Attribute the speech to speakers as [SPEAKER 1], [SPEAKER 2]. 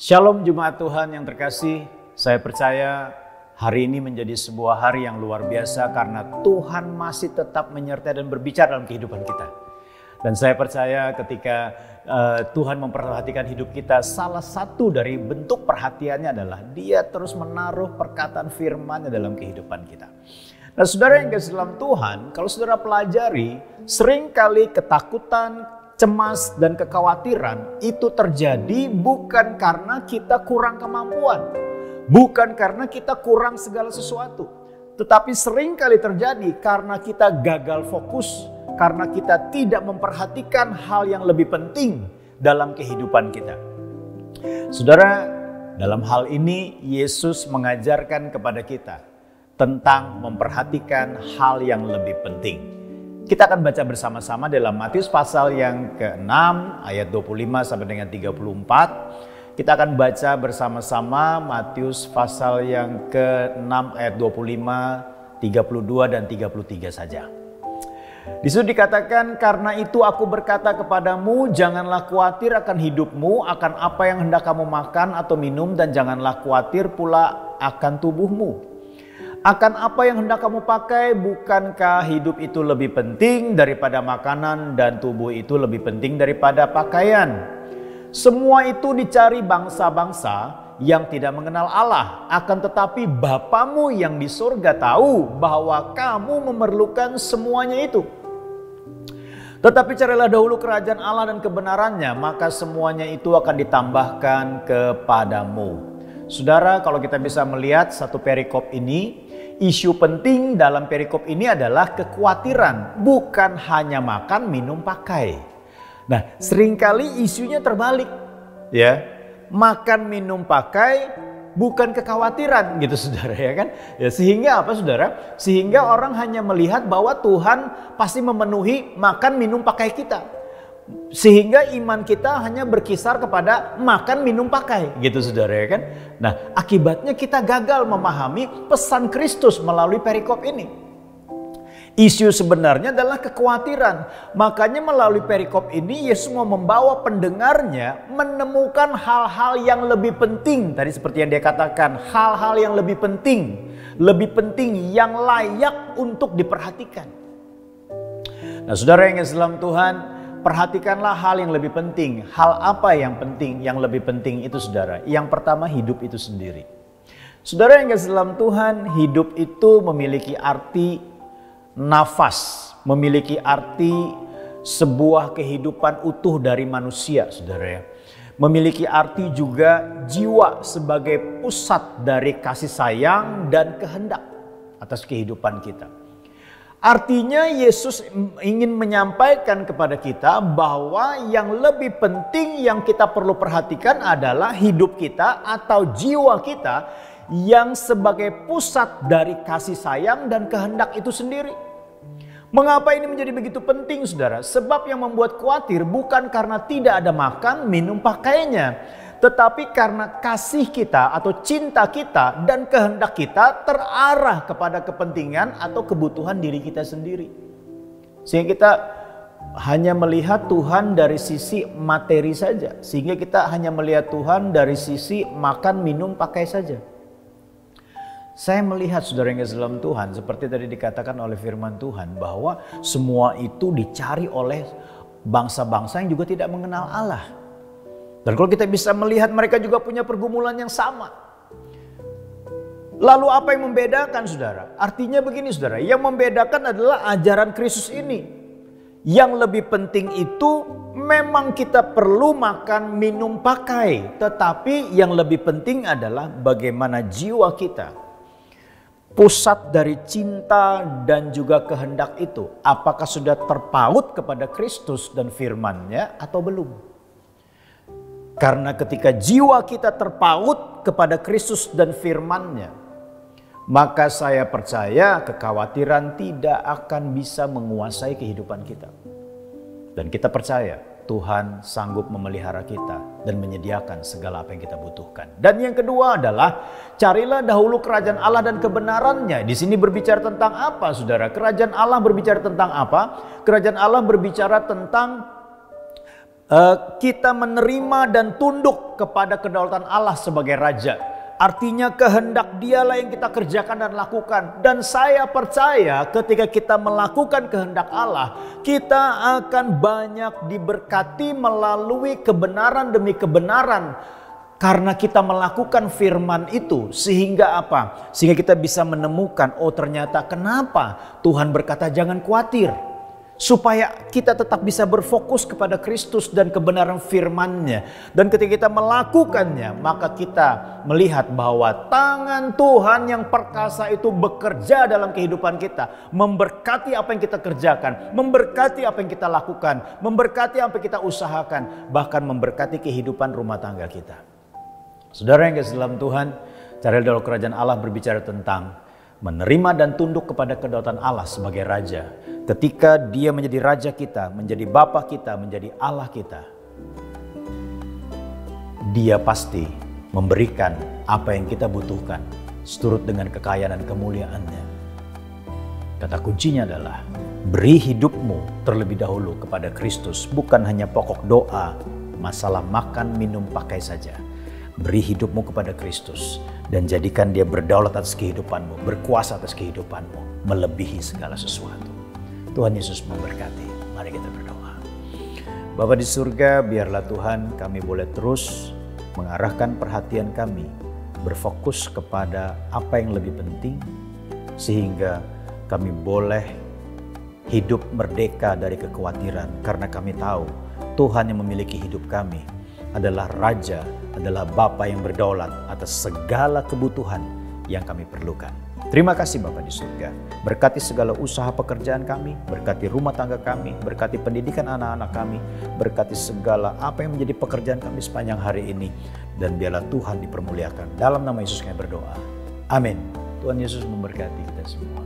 [SPEAKER 1] Shalom Jemaat Tuhan yang terkasih, saya percaya hari ini menjadi sebuah hari yang luar biasa karena Tuhan masih tetap menyertai dan berbicara dalam kehidupan kita. Dan saya percaya ketika Tuhan memperhatikan hidup kita, salah satu dari bentuk perhatiannya adalah Dia terus menaruh perkataan firman-Nya dalam kehidupan kita. Nah saudara yang kasih dalam Tuhan, kalau saudara pelajari, seringkali ketakutan, cemas dan kekhawatiran itu terjadi bukan karena kita kurang kemampuan, bukan karena kita kurang segala sesuatu, tetapi seringkali terjadi karena kita gagal fokus, karena kita tidak memperhatikan hal yang lebih penting dalam kehidupan kita. Saudara, dalam hal ini Yesus mengajarkan kepada kita tentang memperhatikan hal yang lebih penting. Kita akan baca bersama-sama dalam Matius pasal yang ke-6 ayat 25 sampai dengan 34. Kita akan baca bersama-sama Matius pasal yang ke-6 ayat 25, 32 dan 33 saja. Di situ dikatakan, karena itu aku berkata kepadamu, janganlah khawatir akan hidupmu, akan apa yang hendak kamu makan atau minum, dan janganlah khawatir pula akan tubuhmu. Akan apa yang hendak kamu pakai, bukankah hidup itu lebih penting daripada makanan dan tubuh itu lebih penting daripada pakaian? Semua itu dicari bangsa-bangsa yang tidak mengenal Allah, akan tetapi Bapamu yang di surga tahu bahwa kamu memerlukan semuanya itu. Tetapi carilah dahulu kerajaan Allah dan kebenarannya, maka semuanya itu akan ditambahkan kepadamu. Saudara, kalau kita bisa melihat satu perikop ini, isu penting dalam perikop ini adalah kekhawatiran, bukan hanya makan, minum, pakai. Nah, seringkali isunya terbalik, ya. Makan, minum, pakai bukan kekhawatiran gitu saudara, ya kan? Ya, sehingga apa saudara? Sehingga orang hanya melihat bahwa Tuhan pasti memenuhi makan, minum, pakai kita. Sehingga iman kita hanya berkisar kepada makan, minum, pakai gitu saudara, ya kan? Nah, akibatnya kita gagal memahami pesan Kristus melalui perikop ini. Isu sebenarnya adalah kekhawatiran. Makanya melalui perikop ini Yesus mau membawa pendengarnya menemukan hal-hal yang lebih penting. Tadi seperti yang dia katakan, hal-hal yang lebih penting yang layak untuk diperhatikan. Nah, saudara yang dalam Tuhan, perhatikanlah hal yang lebih penting. Hal apa yang penting? Yang lebih penting itu saudara. Yang pertama, hidup itu sendiri. Saudara yang kasih dalam Tuhan, hidup itu memiliki arti nafas. Memiliki arti sebuah kehidupan utuh dari manusia, saudara ya. Memiliki arti juga jiwa sebagai pusat dari kasih sayang dan kehendak atas kehidupan kita. Artinya Yesus ingin menyampaikan kepada kita bahwa yang lebih penting yang kita perlu perhatikan adalah hidup kita atau jiwa kita yang sebagai pusat dari kasih sayang dan kehendak itu sendiri. Mengapa ini menjadi begitu penting saudara? Sebab yang membuat khawatir bukan karena tidak ada makan, minum, pakainya. Tetapi karena kasih kita atau cinta kita dan kehendak kita terarah kepada kepentingan atau kebutuhan diri kita sendiri. Sehingga kita hanya melihat Tuhan dari sisi materi saja. Sehingga kita hanya melihat Tuhan dari sisi makan, minum, pakai saja. Saya melihat saudara yang dalam Tuhan, seperti tadi dikatakan oleh firman Tuhan, bahwa semua itu dicari oleh bangsa-bangsa yang juga tidak mengenal Allah. Dan kalau kita bisa melihat mereka juga punya pergumulan yang sama. Lalu apa yang membedakan saudara? Artinya begini saudara, yang membedakan adalah ajaran Kristus ini. Yang lebih penting itu memang kita perlu makan, minum, pakai. Tetapi yang lebih penting adalah bagaimana jiwa kita, pusat dari cinta dan juga kehendak itu, apakah sudah terpaut kepada Kristus dan firman-Nya atau belum? Karena ketika jiwa kita terpaut kepada Kristus dan firman-Nya, maka saya percaya kekhawatiran tidak akan bisa menguasai kehidupan kita. Dan kita percaya Tuhan sanggup memelihara kita dan menyediakan segala apa yang kita butuhkan. Dan yang kedua adalah carilah dahulu kerajaan Allah dan kebenarannya. Di sini berbicara tentang apa saudara? Kerajaan Allah berbicara tentang apa? Kerajaan Allah berbicara tentang kita menerima dan tunduk kepada kedaulatan Allah sebagai Raja. Artinya kehendak Dialah yang kita kerjakan dan lakukan. Dan saya percaya ketika kita melakukan kehendak Allah, kita akan banyak diberkati melalui kebenaran demi kebenaran. Karena kita melakukan firman itu, sehingga apa? Sehingga kita bisa menemukan, oh ternyata kenapa Tuhan berkata jangan khawatir. Supaya kita tetap bisa berfokus kepada Kristus dan kebenaran firman-Nya. Dan ketika kita melakukannya, maka kita melihat bahwa tangan Tuhan yang perkasa itu bekerja dalam kehidupan kita. Memberkati apa yang kita kerjakan, memberkati apa yang kita lakukan, memberkati apa yang kita usahakan, bahkan memberkati kehidupan rumah tangga kita. Saudara yang kasih dalam Tuhan, cara dalam kerajaan Allah berbicara tentang menerima dan tunduk kepada kedaulatan Allah sebagai Raja. Ketika Dia menjadi Raja kita, menjadi Bapa kita, menjadi Allah kita, Dia pasti memberikan apa yang kita butuhkan seturut dengan kekayaan dan kemuliaan-Nya. Kata kuncinya adalah beri hidupmu terlebih dahulu kepada Kristus, bukan hanya pokok doa, masalah makan, minum, pakai saja. Beri hidupmu kepada Kristus dan jadikan Dia berdaulat atas kehidupanmu, berkuasa atas kehidupanmu, melebihi segala sesuatu. Tuhan Yesus memberkati. Mari kita berdoa. Bapa di surga, biarlah Tuhan kami boleh terus mengarahkan perhatian kami, berfokus kepada apa yang lebih penting, sehingga kami boleh hidup merdeka dari kekhawatiran, karena kami tahu Tuhan yang memiliki hidup kami adalah Raja, adalah Bapa yang berdaulat atas segala kebutuhan yang kami perlukan. Terima kasih Bapa di surga. Berkati segala usaha pekerjaan kami, berkati rumah tangga kami, berkati pendidikan anak-anak kami, berkati segala apa yang menjadi pekerjaan kami sepanjang hari ini. Dan biarlah Tuhan dipermuliakan. Dalam nama Yesus kami berdoa. Amin. Tuhan Yesus memberkati kita semua.